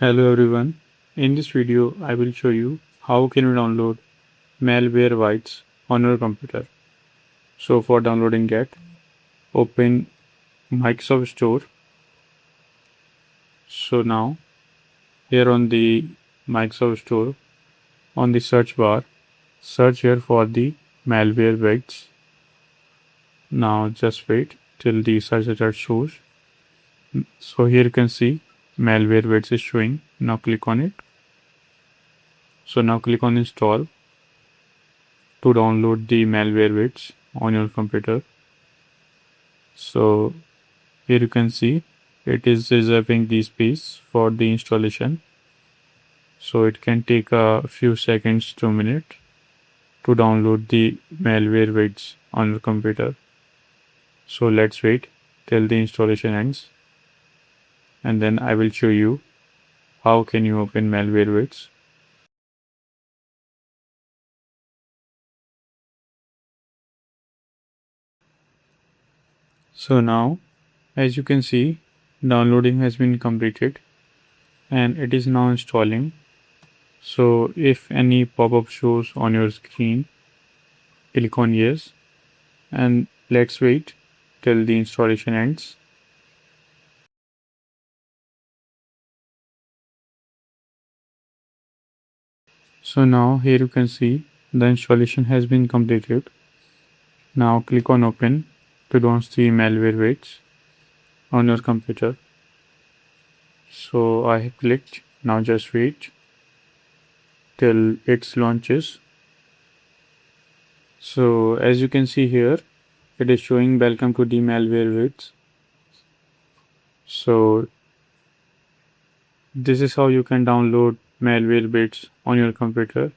Hello everyone. In this video, I will show you how can you download Malwarebytes on your computer. So for downloading that, open Microsoft Store. So now here on the Microsoft Store, on the search bar, search here for the Malwarebytes. Now just wait till the search result shows. So here you can see Malwarebytes is showing. Now click on it. So now click on install to download the Malwarebytes on your computer. So here you can see it is reserving the space for the installation. So it can take a few seconds to a minute to download the Malwarebytes on your computer. So let's wait till the installation ends, and then I will show you how can you open Malwarebytes. So now, as you can see, downloading has been completed and it is now installing. So if any pop-up shows on your screen, click on yes, and let's wait till the installation ends. So now here you can see the installation has been completed. Now click on open to launch the Malwarebytes on your computer. So I have clicked. Now just wait till it launches. So as you can see here, it is showing welcome to the Malwarebytes. So this is how you can download Malwarebytes on your computer.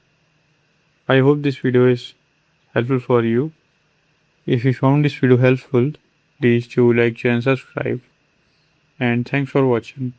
I hope this video is helpful for you. If you found this video helpful, please do like, share and subscribe. And thanks for watching.